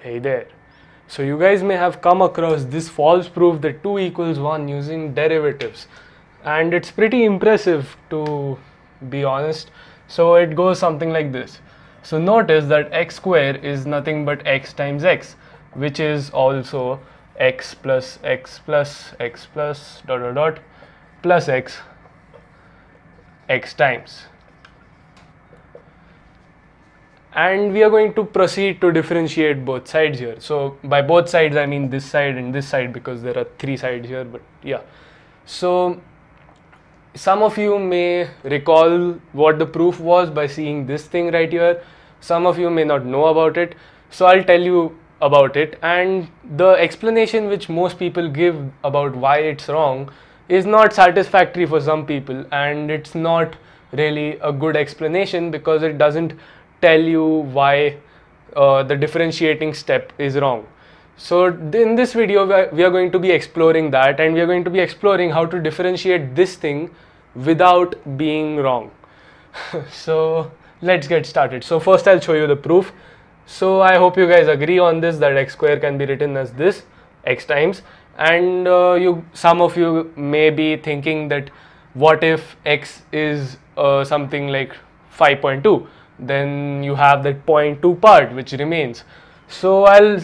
Hey there. So you guys may have come across this false proof that 2 equals 1 using derivatives, and it's pretty impressive to be honest. So it goes something like this. So notice that x square is nothing but x times x, which is also x plus x plus x plus dot dot dot plus x times. And we are going to proceed to differentiate both sides here. So by both sides I mean this side and this side, because there are 3 sides here, but yeah. So some of you may recall what the proof was by seeing this thing right here. Some of you may not know about it, so I'll tell you about it. And the explanation which most people give about why it's wrong is not satisfactory for some people, and it's not really a good explanation because it doesn't tell you why the differentiating step is wrong. So in this video we are going to be exploring that, and we are going to be exploring how to differentiate this thing without being wrong. So let's get started. So first I'll show you the proof. So I hope you guys agree on this, that x square can be written as this, x times. And some of you may be thinking that what if x is something like 5.2, then you have that 0.2 part which remains. So I'll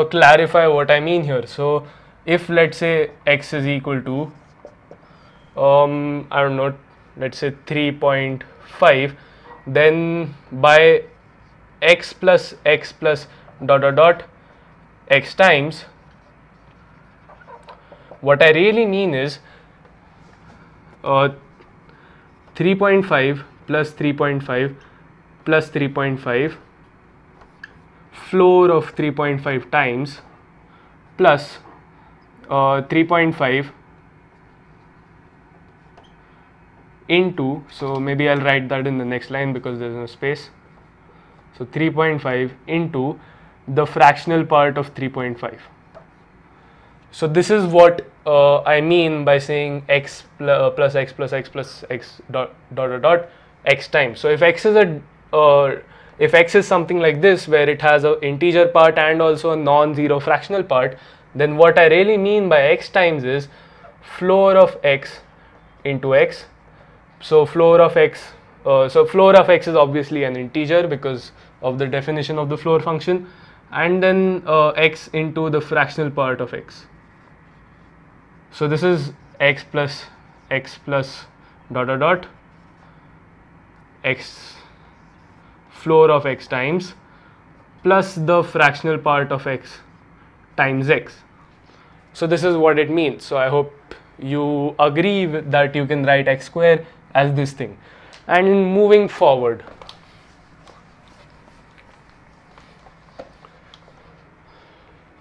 clarify what I mean here. So if let's say x is equal to I don't know, let's say 3.5, then by x plus dot dot dot x times, what I really mean is 3.5 plus 3.5 plus 3.5, floor of 3.5 times, plus 3.5 into, so maybe I'll write that in the next line because there's no space. So 3.5 into the fractional part of 3.5. So this is what I mean by saying x plus x plus x plus x dot dot dot x times. So if x is something like this, where it has an integer part and also a non-zero fractional part, then what I really mean by x times is floor of x into x. So floor of x is obviously an integer because of the definition of the floor function, and then x into the fractional part of x. So this is x plus dot dot dot x, floor of x times, plus the fractional part of x times x. So this is what it means. So I hope you agree with that you can write x square as this thing. And moving forward,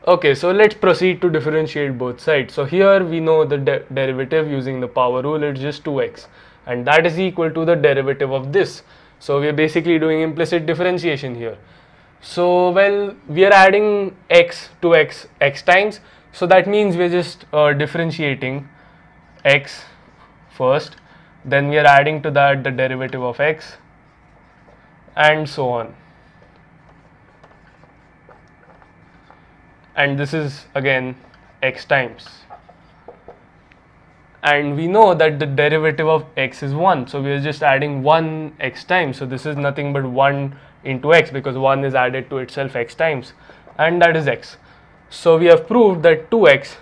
okay, so let's proceed to differentiate both sides. So here we know the derivative using the power rule, it's just 2x, and that is equal to the derivative of this. So we are basically doing implicit differentiation here. So well, we are adding x to x times, so that means we are just differentiating x first, then we are adding to that the derivative of x, and so on. And this is again x times, and we know that the derivative of x is 1, so we are just adding 1 x times. So this is nothing but 1 into x, because 1 is added to itself x times, and that is x. So we have proved that 2x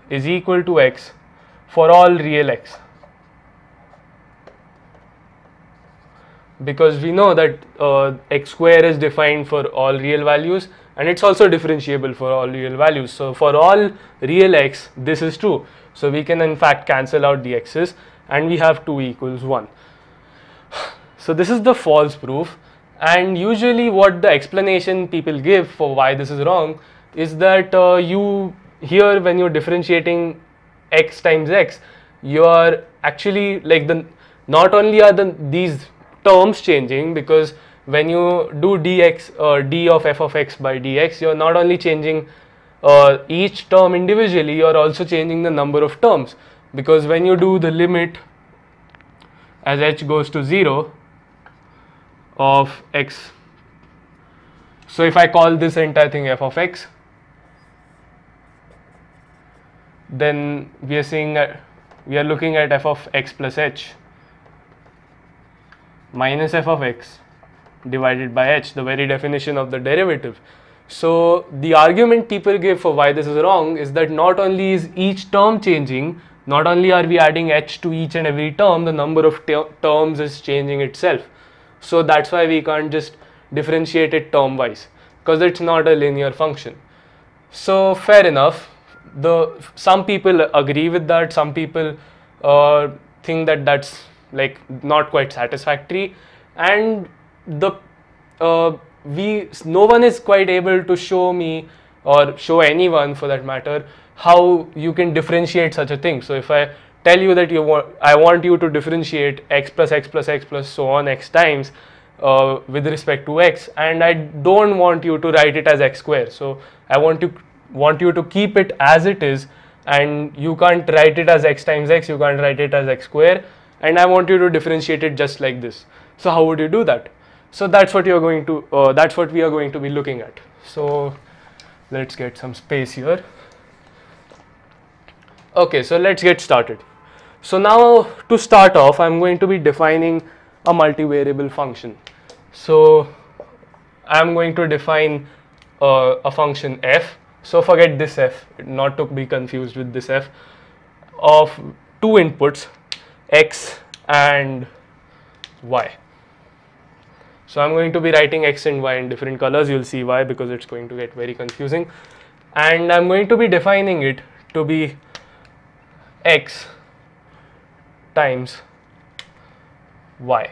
is equal to x for all real x, because we know that x square is defined for all real values, and it's also differentiable for all real values. So for all real x, this is true. So we can in fact cancel out the x's, and we have 2 equals 1. So this is the false proof, and usually what the explanation people give for why this is wrong is that here when you're differentiating x times x, you are actually like not only are these terms changing, because when you do dx d of f of x by dx, you're not only changing each term individually, you're also changing the number of terms, because when you do the limit as h goes to 0 of x So if I call this entire thing f of x, then we are looking at f of x plus h minus f of x divided by h, the very definition of the derivative. So the argument people give for why this is wrong is that not only is each term changing, not only are we adding h to each and every term, the number of terms is changing itself. So that's why we can't just differentiate it term wise, because it's not a linear function. So fair enough. Some people agree with that. Some people think that that's like not quite satisfactory, and no one is quite able to show me, or show anyone for that matter, how you can differentiate such a thing. So if I tell you that I want you to differentiate x plus x plus x plus so on x times with respect to x, and I don't want you to write it as x square. So I want you to keep it as it is, and you can't write it as x times x, you can't write it as x square, and I want you to differentiate it just like this. So how would you do that? So that's what we are going to be looking at. So let's get some space here. Okay, so let's get started. So now to start off, I'm going to be defining a multivariable function. So I'm going to define a function f. So forget this f, not to be confused with this f, of two inputs, x and y. So I'm going to be writing x and y in different colors. You'll see why, because it's going to get very confusing. And I'm going to be defining it to be x times y.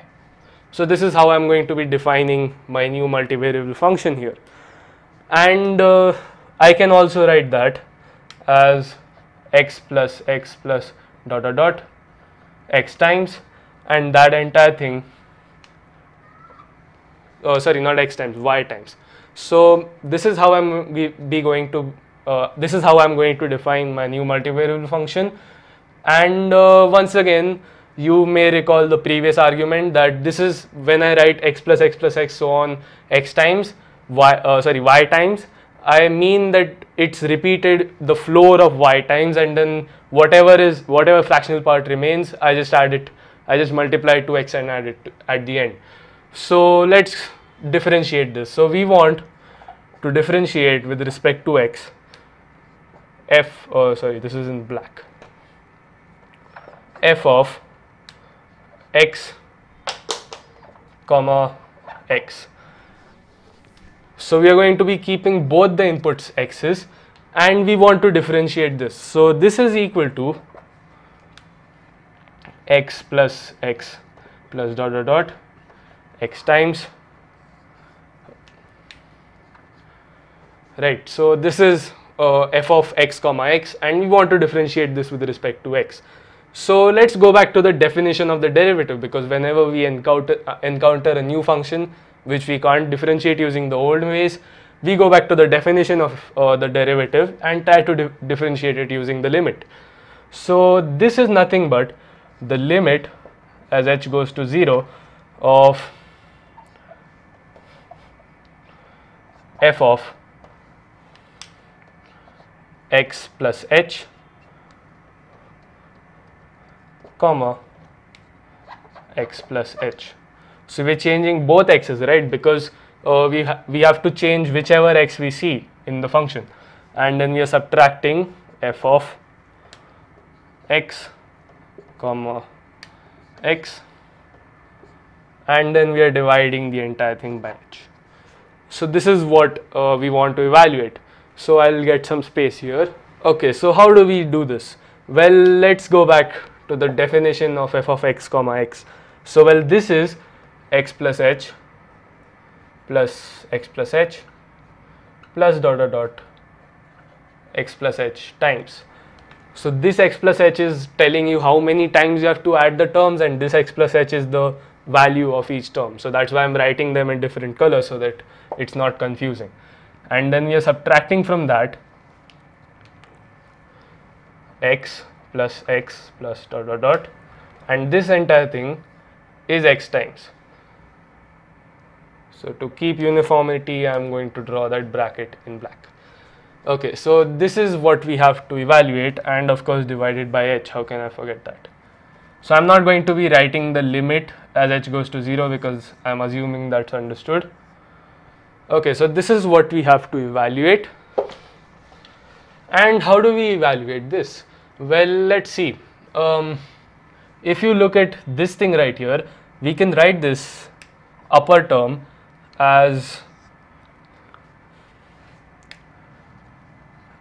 So this is how I'm going to be defining my new multivariable function here. And I can also write that as x plus dot dot dot x times, and that entire thing, sorry, not x times, y times. So this is how I'm going to define my new multivariable function. And once again, you may recall the previous argument that this is when I write x plus x so on x times y times, I mean that it's repeated the floor of y times, and then whatever fractional part remains, I just multiply it to x and add it at the end. So let's differentiate this. So we want to differentiate with respect to x this is in black, f of x comma x. So we are going to be keeping both the inputs x's, and we want to differentiate this. So this is equal to x plus dot dot dot x times, right. So this is f of x comma x, and we want to differentiate this with respect to x. So let's go back to the definition of the derivative, because whenever we encounter a new function which we can't differentiate using the old ways, we go back to the definition of the derivative and try to differentiate it using the limit. So this is nothing but the limit as h goes to 0 of f of x plus h comma x plus h. So we're changing both x's, right, because we have to change whichever x we see in the function, and then we are subtracting f of x comma x, and then we are dividing the entire thing by h. So this is what we want to evaluate. So I'll get some space here. Okay, so how do we do this? Well, let's go back to the definition of f of x comma x. So well, this is x plus h plus x plus h plus dot dot dot x plus h times. So this x plus h is telling you how many times you have to add the terms, and this x plus h is the value of each term. So that's why I'm writing them in different colors so that it's not confusing. And then we are subtracting from that x plus dot dot dot, and this entire thing is x times. So to keep uniformity, I'm going to draw that bracket in black. Okay, so this is what we have to evaluate, and of course divided by h. How can I forget that? So I'm not going to be writing the limit as h goes to 0 because I'm assuming that's understood. Okay, so this is what we have to evaluate. And how do we evaluate this? Well, let's see. If you look at this thing right here, we can write this upper term as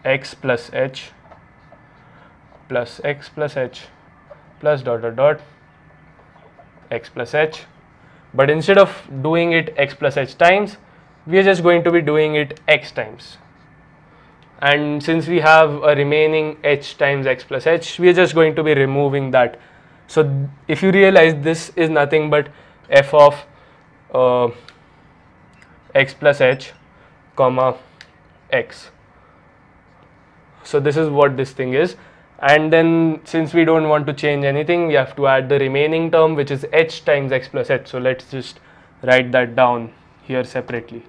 x plus h plus x plus h plus dot dot dot x plus h. But instead of doing it x plus h times, we are just going to be doing it x times. And since we have a remaining h times x plus h, we are just going to be removing that. So if you realize, this is nothing but f of x plus h comma x. So this is what this thing is. And then since we don't want to change anything, we have to add the remaining term, which is h times x plus h. So let's just write that down here separately.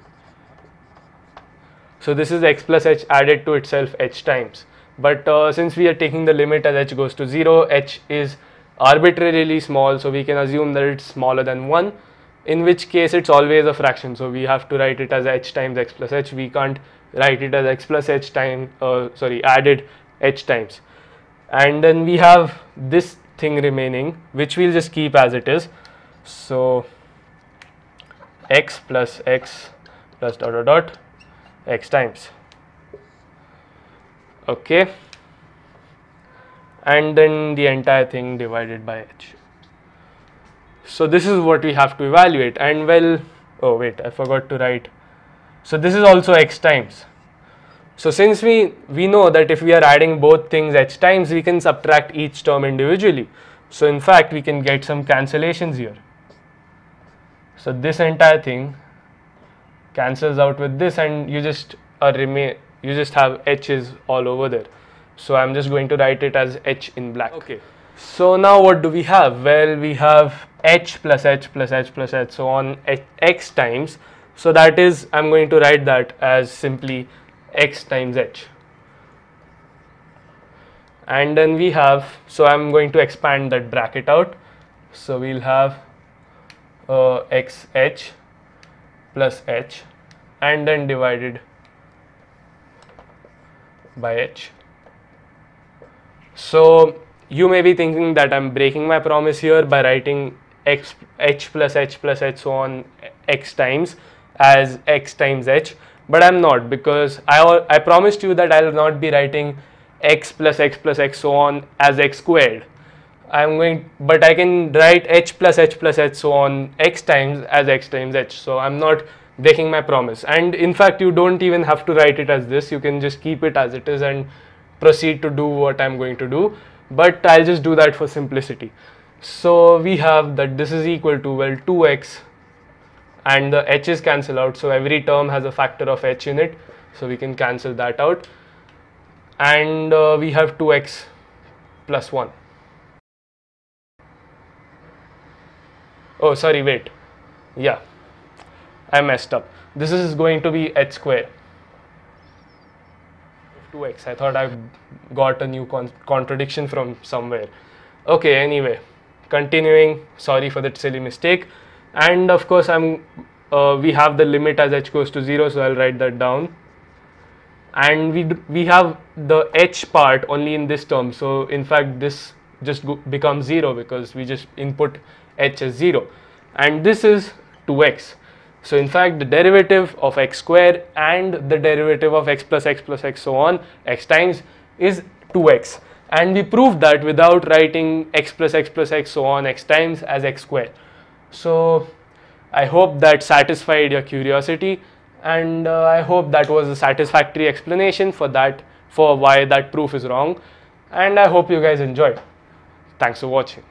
So this is x plus h added to itself h times. But since we are taking the limit as h goes to 0, h is arbitrarily small, so we can assume that it's smaller than 1, in which case it's always a fraction. So we have to write it as h times x plus h. We can't write it as x plus h times, added h times. And then we have this thing remaining, which we'll just keep as it is. So x plus dot dot dot x times. Okay, and then the entire thing divided by h. So this is what we have to evaluate. And well, oh wait, I forgot to write. So this is also x times. So since we know that if we are adding both things h times, we can subtract each term individually. So in fact, we can get some cancellations here. So this entire thing cancels out with this, and you just have h's all over there. So I'm just going to write it as h in black. Okay. So now what do we have? Well, we have h plus h plus h plus h, so on x times. So that is, I'm going to write that as simply x times h. And then we have, so I'm going to expand that bracket out. So we'll have x h plus h and then divided by h. So you may be thinking that I'm breaking my promise here by writing h plus h so on x times as x times h, but I'm not, because I promised you that I'll not be writing x plus x so on as x squared. But I can write h plus h so on x times as x times h. So I'm not breaking my promise. And in fact, you don't even have to write it as this. You can just keep it as it is and proceed to do what I'm going to do. But I'll just do that for simplicity. So we have that this is equal to, well, 2x, and the h's cancel out. So every term has a factor of h in it. So we can cancel that out. And we have 2x plus 1. Oh, sorry, wait. Yeah, I messed up. This is going to be h square. 2x. I thought I got a new contradiction from somewhere. Okay, anyway, continuing. Sorry for that silly mistake. And of course, we have the limit as h goes to 0, so I'll write that down. And we have the h part only in this term. So in fact, this just becomes 0 because we just input h as 0. And this is 2x. So in fact, the derivative of x square and the derivative of x plus x so on x times is 2x. And we proved that without writing x plus x so on x times as x square. So I hope that satisfied your curiosity, and I hope that was a satisfactory explanation for why that proof is wrong. And I hope you guys enjoyed. Thanks for watching.